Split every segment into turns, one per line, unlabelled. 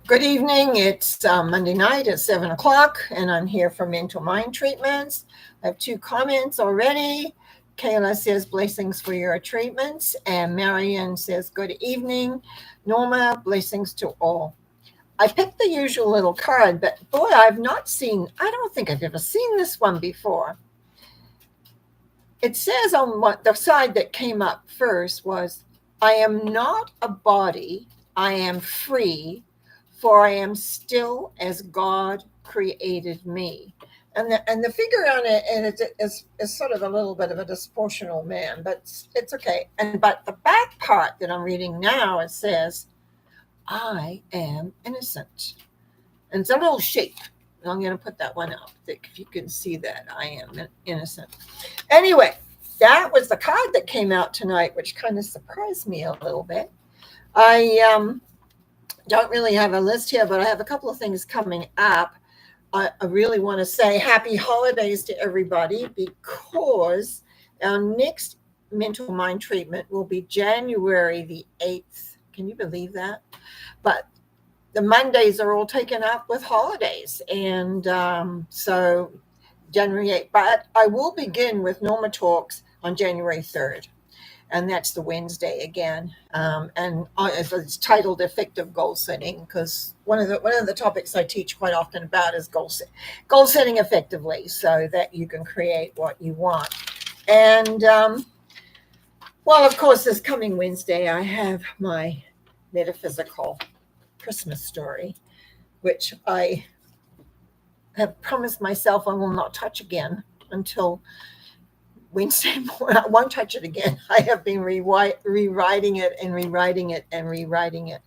Good evening. It's Monday night at 7 o'clock, and I'm here for mental mind treatments. I have two comments already. Kayla says blessings for your treatments, and Marion says good evening. Norma, blessings to all. I picked the usual little card, but boy, I don't think I've ever seen this one before. It says on what the side that came up first was, I am not a body, I am free, for I am still as God created me. And the figure on it, and is sort of a little bit of a disproportional man, but it's okay. But the back part that I'm reading now, it says, I am innocent. And it's a little shape. I'm going to put that one out if you can see that. I am innocent. Anyway, that was the card that came out tonight, which kind of surprised me a little bit. I don't really have a list here, but I have a couple of things coming up. I really want to say happy holidays to everybody because our next mental mind treatment will be January the 8th. Can you believe that? But the Mondays are all taken up with holidays. And so January 8th. But I will begin with Norma Talks on January 3rd. And that's the Wednesday again. And it's titled Effective Goal Setting because one of the topics I teach quite often about is goal setting effectively so that you can create what you want. And well, of course, this coming Wednesday, I have my metaphysical Christmas story, which I have promised myself I will not touch again until Wednesday morning. I won't touch it again. I have been rewriting it and rewriting it and rewriting it.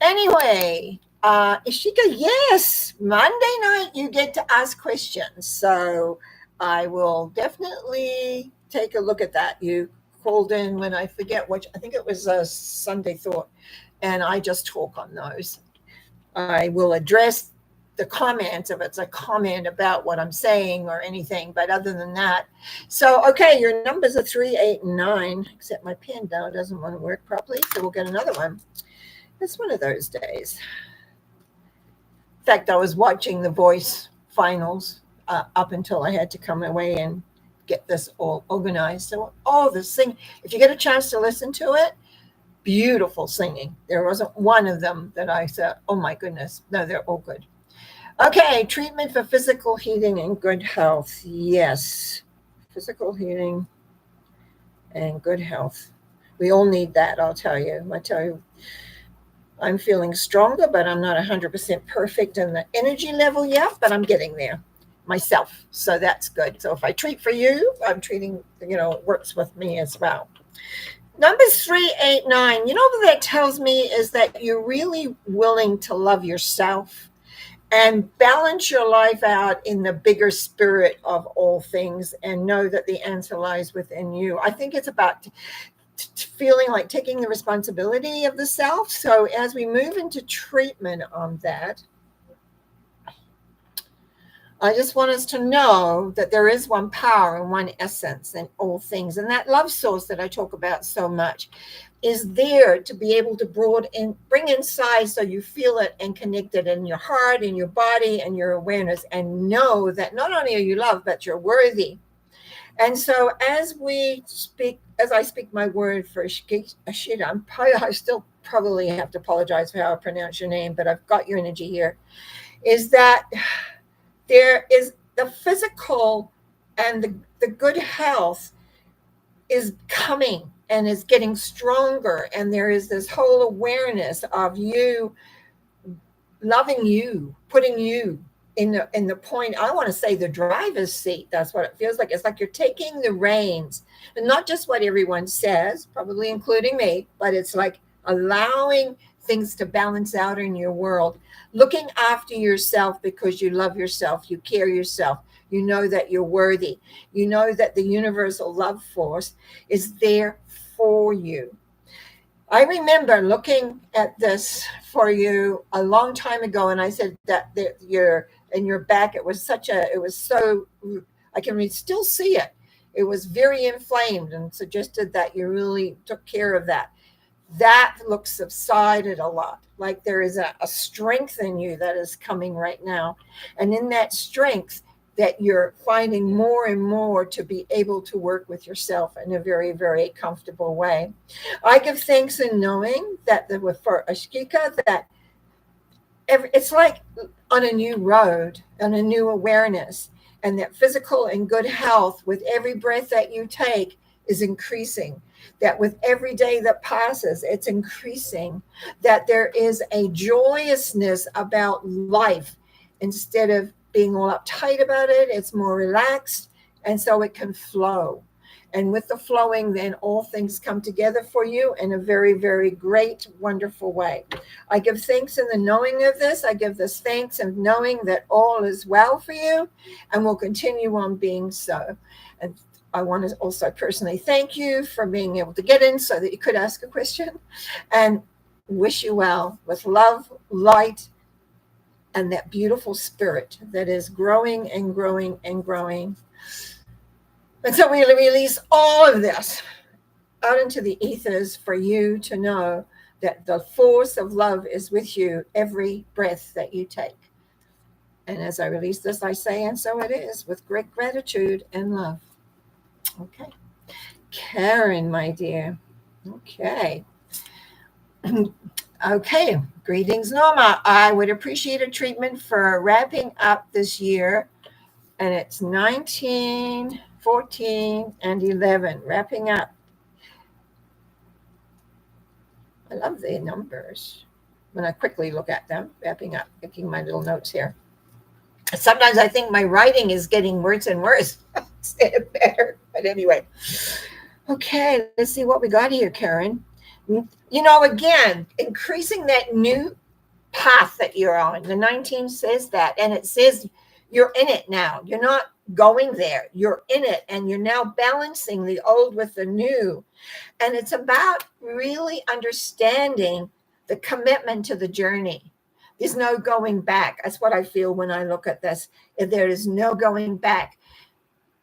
Anyway, Ishika, yes, Monday night you get to ask questions. So I will definitely take a look at that. You called in when I forget which, I think it was a Sunday Thought, and I just talk on those. I will address the comments if it's a comment about what I'm saying or anything, but other than that. So, okay, your numbers are 3, 8, and 9, except my pen now doesn't want to work properly, so we'll get another one. It's one of those days. In fact, I was watching the Voice finals up until I had to come away and get this all organized. So, the sing, if you get a chance to listen to it, beautiful singing. There wasn't one of them that I said, oh my goodness. No, they're all good. Okay, treatment for physical healing and good health. Yes, physical healing and good health. We all need that, I'll tell you. I'm feeling stronger, but I'm not 100% perfect in the energy level yet, but I'm getting there myself. So that's good. So if I treat for you, I'm treating, it works with me as well. Numbers 3, 8, 9. You know what that tells me is that you're really willing to love yourself and balance your life out in the bigger spirit of all things and know that the answer lies within you. I think it's about feeling like taking the responsibility of the self. So as we move into treatment on that, I just want us to know that there is one power and one essence in all things. And that love source that I talk about so much is there to be able to bring inside so you feel it and connect it in your heart, in your body, and your awareness, and know that not only are you loved, but you're worthy. And so as I speak my word for Ashita, I still probably have to apologize for how I pronounce your name, but I've got your energy here, is that there is the physical and the good health is coming and is getting stronger. And there is this whole awareness of you loving you, putting you in the point, I want to say the driver's seat. That's what it feels like. It's like you're taking the reins, and not just what everyone says, probably including me, but it's like allowing things to balance out in your world, looking after yourself because you love yourself, you care yourself, you know that you're worthy, you know that the universal love force is there for you. I remember looking at this for you a long time ago, and I said that your back, it was so, I can still see it. It was very inflamed, and suggested that you really took care of that. that looks subsided a lot. Like there is a strength in you that is coming right now. And in that strength, that you're finding more and more to be able to work with yourself in a very, very comfortable way. I give thanks in knowing that for Ashkika, that it's like on a new road, on a new awareness, and that physical and good health with every breath that you take is increasing. That with every day that passes, it's increasing. That there is a joyousness about life instead of being all uptight about it, it's more relaxed, and so it can flow. And with the flowing, then all things come together for you in a very, very great, wonderful way. I give thanks in the knowing of this. I give this thanks and knowing that all is well for you and will continue on being so. And I want to also personally thank you for being able to get in so that you could ask a question, and wish you well with love, light, and that beautiful spirit that is growing and growing and growing. And so we release all of this out into the ethers for you to know that the force of love is with you every breath that you take. And as I release this, I say, and so it is, with great gratitude and love. Okay. Karen, my dear. Okay. Okay. Greetings, Norma. I would appreciate a treatment for wrapping up this year. And it's 19, 14, and 11. Wrapping up. I love the numbers when I quickly look at them, wrapping up, making my little notes here. Sometimes I think my writing is getting worse and worse instead of better. But anyway, okay, let's see what we got here, Karen. You know, again, increasing that new path that you're on. The 19 says that, and it says you're in it now. You're not going there. You're in it, and you're now balancing the old with the new. And it's about really understanding the commitment to the journey. There's no going back. That's what I feel when I look at this. There is no going back.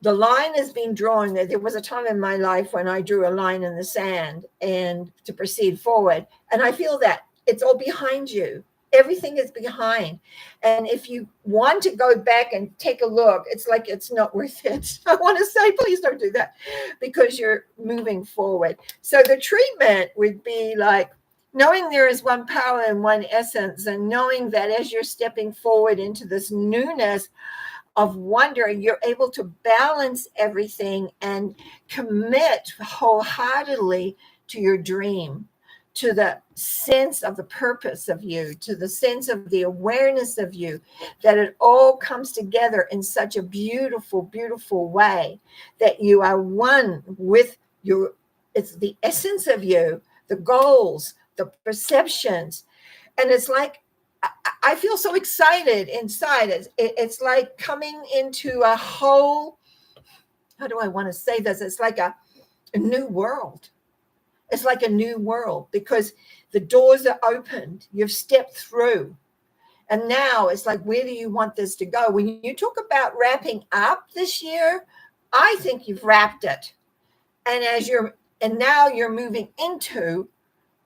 The line is being drawn. There was a time in my life when I drew a line in the sand and to proceed forward. And I feel that it's all behind you. Everything is behind. And if you want to go back and take a look, it's like it's not worth it. I want to say, please don't do that, because you're moving forward. So the treatment would be like knowing there is one power and one essence, and knowing that as you're stepping forward into this newness of wonder, you're able to balance everything and commit wholeheartedly to your dream, to the sense of the purpose of you, to the sense of the awareness of you, that it all comes together in such a beautiful, beautiful way, that you are one with your, it's the essence of you, the goals, the perceptions. And it's like, I feel so excited inside. It's like coming into a whole, how do I want to say this? It's like a new world. It's like a new world because the doors are opened. You've stepped through. And now it's like, where do you want this to go? When you talk about wrapping up this year, I think you've wrapped it. And now you're moving into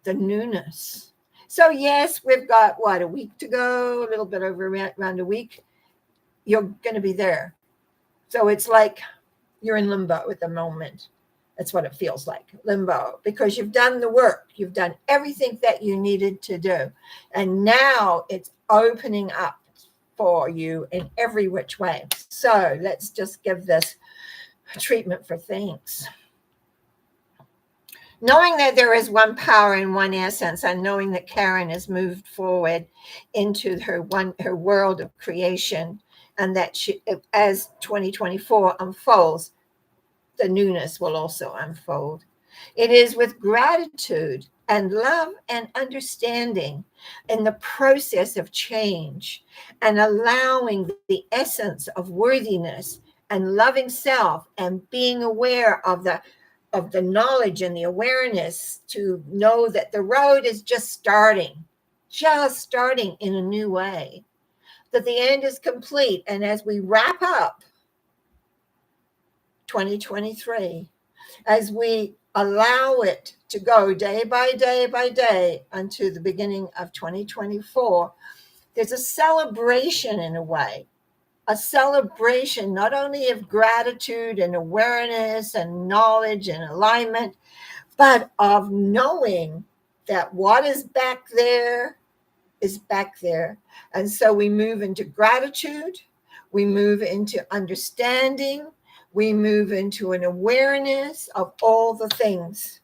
the newness. So yes, we've got a week to go, a little bit over around a week. You're going to be there. So it's like you're in limbo at the moment. That's what it feels like, limbo, because you've done the work. You've done everything that you needed to do. And now it's opening up for you in every which way. So let's just give this treatment for thanks. Knowing that there is one power and one essence, and knowing that Karen has moved forward into her world of creation, and that she, as 2024 unfolds, the newness will also unfold. It is with gratitude and love and understanding in the process of change, and allowing the essence of worthiness and loving self, and being aware of the knowledge and the awareness to know that the road is just starting in a new way, that the end is complete. And as we wrap up 2023, as we allow it to go day by day until the beginning of 2024, there's a celebration in a way, a celebration not only of gratitude and awareness and knowledge and alignment, but of knowing that what is back there is back there. And so we move into gratitude, we move into understanding, we move into an awareness of all the things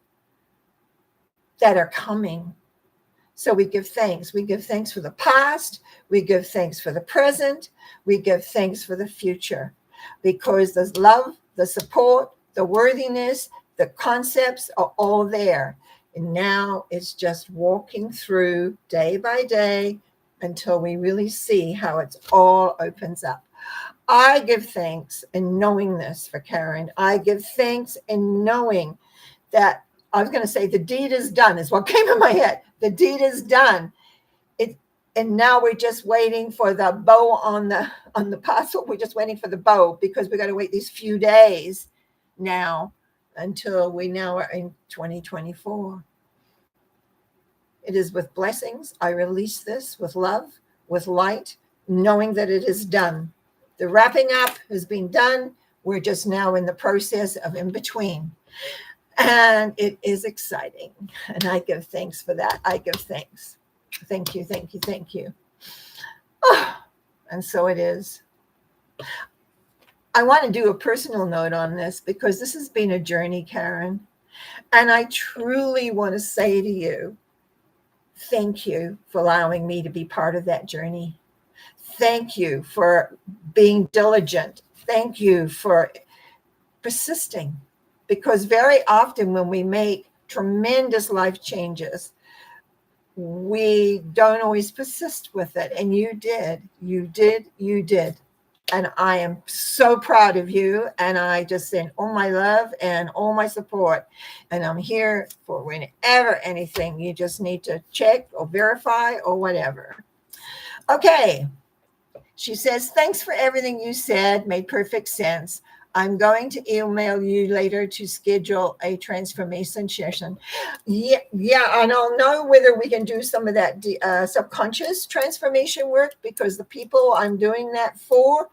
that are coming. So we give thanks. We give thanks for the past, we give thanks for the present, we give thanks for the future, because the love, the support, the worthiness, the concepts are all there. And now it's just walking through day by day until we really see how it's all opens up. I give thanks in knowing this for Karen. I give thanks in knowing that, I was going to say the deed is done is what came in my head. The deed is done. And now we're just waiting for the bow on the parcel. We're just waiting for the bow because we got to wait these few days now until we now are in 2024. It is with blessings. I release this with love, with light, knowing that it is done. The wrapping up has been done. We're just now in the process of in between. And it is exciting. And I give thanks for that. I give thanks. Thank you, thank you, thank you. Oh, and so it is. I want to do a personal note on this because this has been a journey, Karen. And I truly want to say to you, thank you for allowing me to be part of that journey. Thank you for being diligent. Thank you for persisting. Because very often when we make tremendous life changes, we don't always persist with it. And you did. And I am so proud of you. And I just send all my love and all my support. And I'm here for whenever anything you just need to check or verify or whatever. Okay. She says, thanks for everything you said. Made perfect sense. I'm going to email you later to schedule a transformation session. Yeah, and I'll know whether we can do some of that subconscious transformation work, because the people I'm doing that for,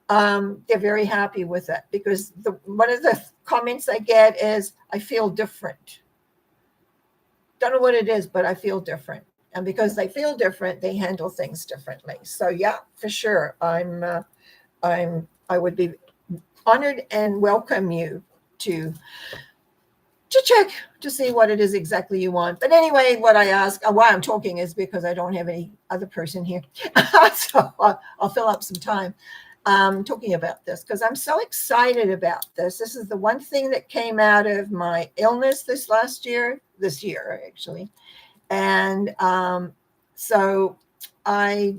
they're very happy with it, because one of the comments I get is, I feel different. Don't know what it is, but I feel different. And because they feel different, they handle things differently. So yeah, for sure. I would be honored and welcome you to check to see what it is exactly you want. But anyway, what I ask, why I'm talking is because I don't have any other person here. So I'll fill up some time talking about this, because I'm so excited about this. This is the one thing that came out of my illness this year actually. And so I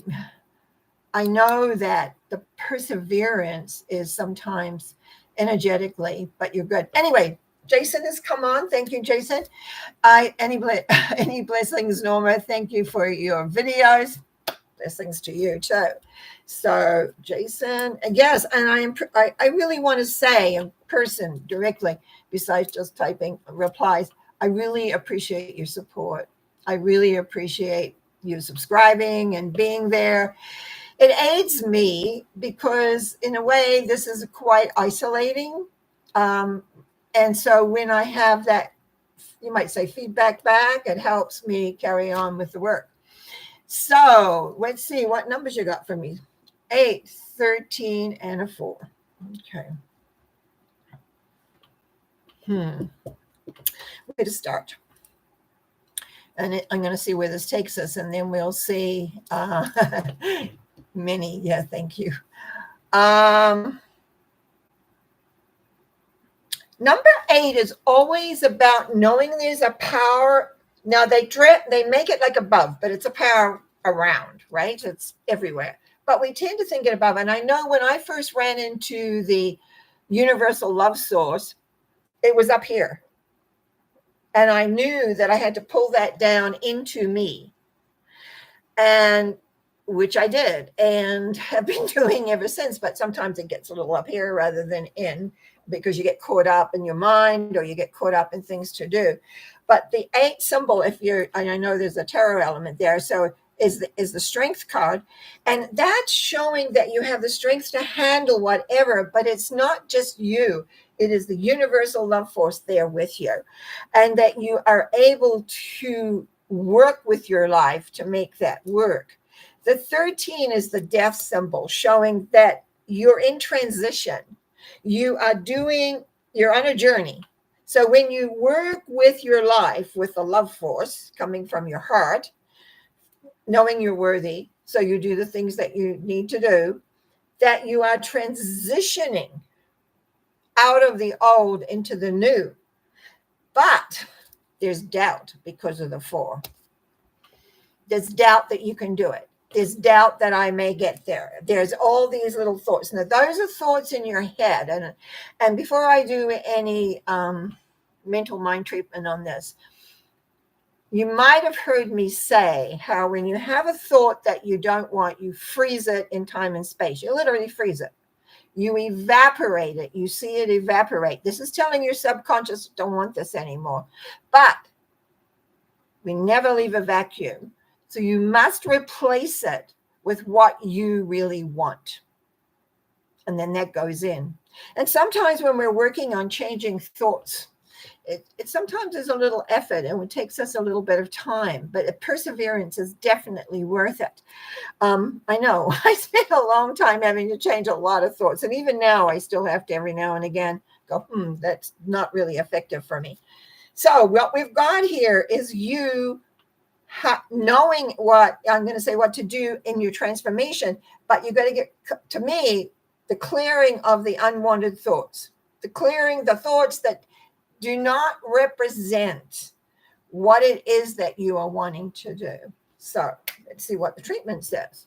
know that the perseverance is sometimes energetically, but you're good. Anyway, Jason has come on. Thank you, Jason. Any blessings, Norma. Thank you for your videos. Blessings to you too. So Jason, yes, and I really want to say in person directly, besides just typing replies, I really appreciate your support. I really appreciate you subscribing and being there. It aids me because in a way, this is quite isolating. And so when I have that, you might say feedback back, it helps me carry on with the work. So let's see what numbers you got for me. 8, 13, and a 4. Okay. Where to start? And I'm going to see where this takes us, and then we'll see many. Yeah, thank you. Number 8 is always about knowing there's a power. Now they make it like above, but it's a power around, right? It's everywhere. But we tend to think it above. And I know when I first ran into the universal love source, it was up here. And I knew that I had to pull that down into me, and which I did and have been doing ever since. But sometimes it gets a little up here rather than in, because you get caught up in your mind or you get caught up in things to do. But the 8 symbol, if you're, and I know there's a tarot element there, so is the strength card. And that's showing that you have the strength to handle whatever, but it's not just you. It is the universal love force there with you. And that you are able to work with your life to make that work. The 13 is the death symbol, showing that you're in transition. You're on a journey. So when you work with your life with the love force coming from your heart, knowing you're worthy, so you do the things that you need to do, that you are transitioning out of the old into the new. But there's doubt because of the 4. There's doubt that you can do it. There's doubt that I may get there. There's all these little thoughts. Now, those are thoughts in your head. And before I do any mental mind treatment on this, you might have heard me say how when you have a thought that you don't want, you freeze it in time and space. You literally freeze it. You evaporate it. You see it evaporate. This is telling your subconscious, don't want this anymore. But we never leave a vacuum. So you must replace it with what you really want. And then that goes in. And sometimes when we're working on changing thoughts, it sometimes is a little effort and it takes us a little bit of time, but perseverance is definitely worth it. I know I spent a long time having to change a lot of thoughts. And even now I still have to every now and again go, that's not really effective for me. So what we've got here is you knowing what I'm going to say, what to do in your transformation, but you got to get, to me, the clearing of the unwanted thoughts, the clearing the thoughts that do not represent what it is that you are wanting to do. So let's see what the treatment says.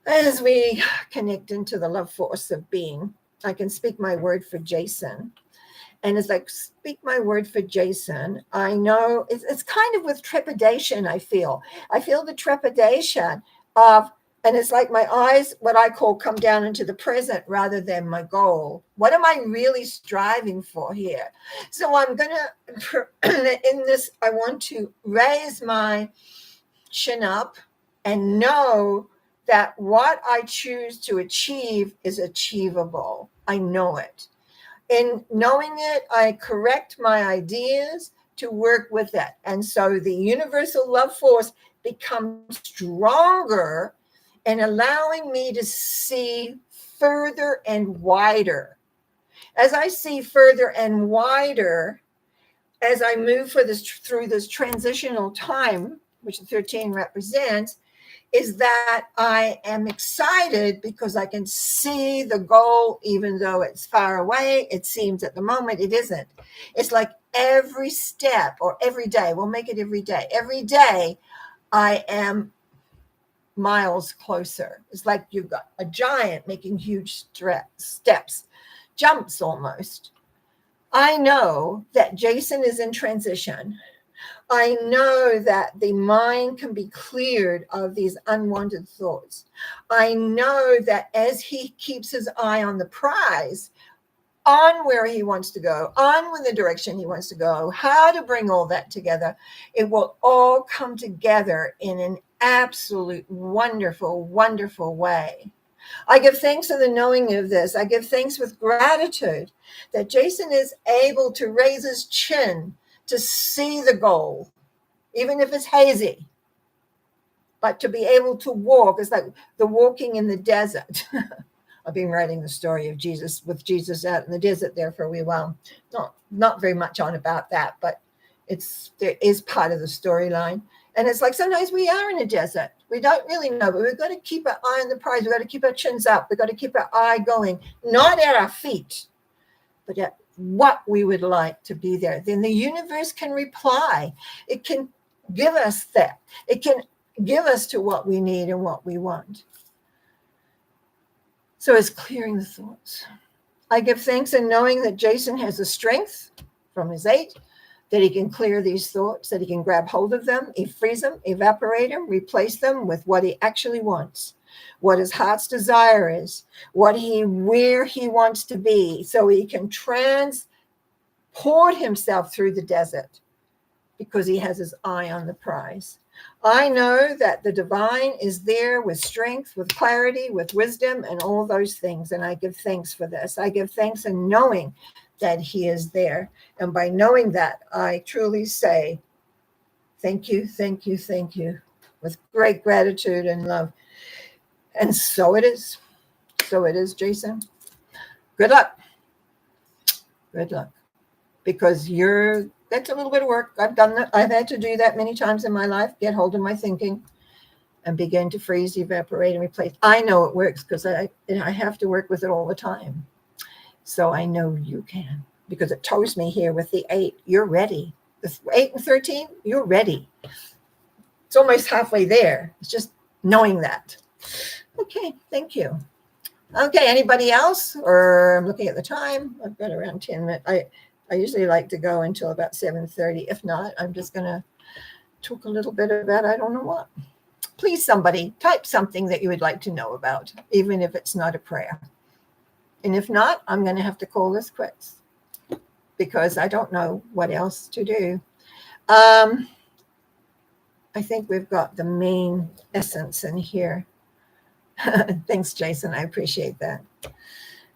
As we connect into the love force of being, I can speak my word for Jason. And as I speak my word for Jason, I know it's kind of with trepidation. I feel the trepidation of, and it's like my eyes, what I call, come down into the present rather than my goal. What am I really striving for here? So I'm going to, in this, I want to raise my chin up and know that what I choose to achieve is achievable. I know it. In knowing it, I correct my ideas to work with it. And so the universal love force becomes stronger and allowing me to see further and wider. As I see further and wider, as I move through this transitional time, which the 13 represents, is that I am excited because I can see the goal, even though it's far away. It seems at the moment it isn't. It's like every step, or every day, we'll make it every day. Every day I am miles closer. It's like you've got a giant making huge steps, jumps almost. I know that Jason is in transition. I know that the mind can be cleared of these unwanted thoughts. I know that as he keeps his eye on the prize, on where he wants to go, on the direction he wants to go, how to bring all that together, it will all come together in an absolute wonderful, wonderful way. I give thanks for the knowing of this. I give thanks with gratitude that Jason is able to raise his chin to see the goal, even if it's hazy, but to be able to walk. It's like the walking in the desert. I've been writing the story of Jesus, with Jesus out in the desert there for a wee while. Not very much on about that, but there is part of the storyline. And it's like sometimes we are in a desert. We don't really know, but we've got to keep our eye on the prize. We've got to keep our chins up. We've got to keep our eye going, not at our feet, but at what we would like to be there. Then the universe can reply. It can give us that. It can give us to what we need and what we want. So it's clearing the thoughts. I give thanks in knowing that Jason has the strength from his 8, that he can clear these thoughts, that he can grab hold of them, freeze them, evaporate them, replace them with what he actually wants, what his heart's desire is, where he wants to be, so he can transport himself through the desert because he has his eye on the prize. I know that the divine is there with strength, with clarity, with wisdom, and all those things. And I give thanks for this. I give thanks in knowing that he is there. And by knowing that, I truly say, thank you, thank you, thank you, with great gratitude and love. And so it is. So it is, Jason. Good luck. Good luck. Because that's a little bit of work. I've done that. I've had to do that many times in my life, get hold of my thinking and begin to freeze, evaporate, and replace. I know it works because I have to work with it all the time. So I know you can, because it tells me here with the 8, you're ready. The 8 and 13, you're ready. It's almost halfway there. It's just knowing that. Okay, thank you. Okay, anybody else? Or I'm looking at the time. I've got around 10 minutes. I usually like to go until about 7:30. If not, I'm just going to talk a little bit about I don't know what. Please, somebody, type something that you would like to know about, even if it's not a prayer. And if not, I'm going to have to call this quits because I don't know what else to do. I think we've got the main essence in here. Thanks, Jason. I appreciate that.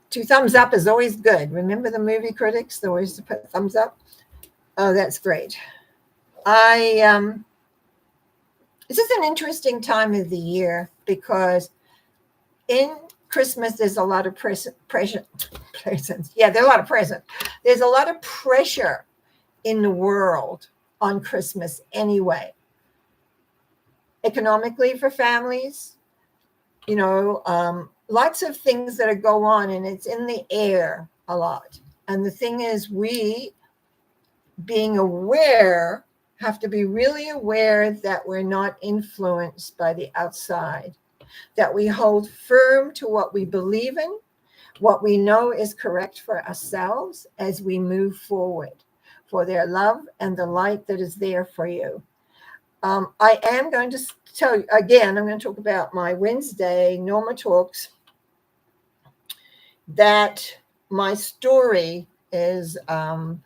2 thumbs up is always good. Remember the movie critics? They always put thumbs up. Oh, that's great. This is an interesting time of the year because in Christmas, there's a lot of presents. Yeah, there are a lot of presents. There's a lot of pressure in the world on Christmas anyway. Economically for families, lots of things that go on, and it's in the air a lot. And the thing is, we, being aware, have to be really aware that we're not influenced by the outside, that we hold firm to what we believe in, what we know is correct for ourselves as we move forward, for their love and the light that is there for you. I am going to tell you, again, I'm going to talk about my Wednesday Norma Talks, that my story is one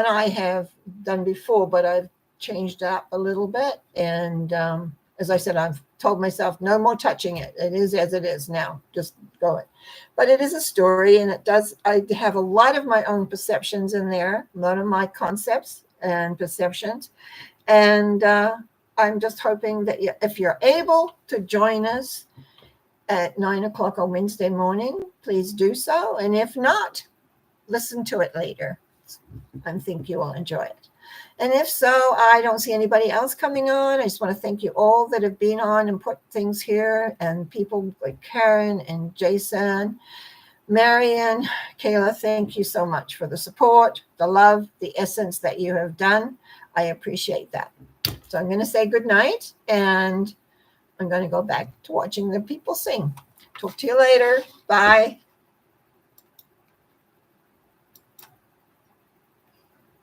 I have done before, but I've changed up a little bit. And as I said, I've told myself no more touching it. It is as it is now. Just go it. But it is a story, and I have a lot of my own perceptions in there, a lot of my concepts and perceptions. And I'm just hoping that if you're able to join us at 9:00 on Wednesday morning, please do so. And if not, listen to it later. I think you will enjoy it. And if so, I don't see anybody else coming on. I just want to thank you all that have been on and put things here, and people like Karen and Jason, Marion, Kayla, thank you so much for the support, the love, the essence that you have done. I appreciate that. So I'm going to say good night, and I'm going to go back to watching the people sing. Talk to you later. Bye.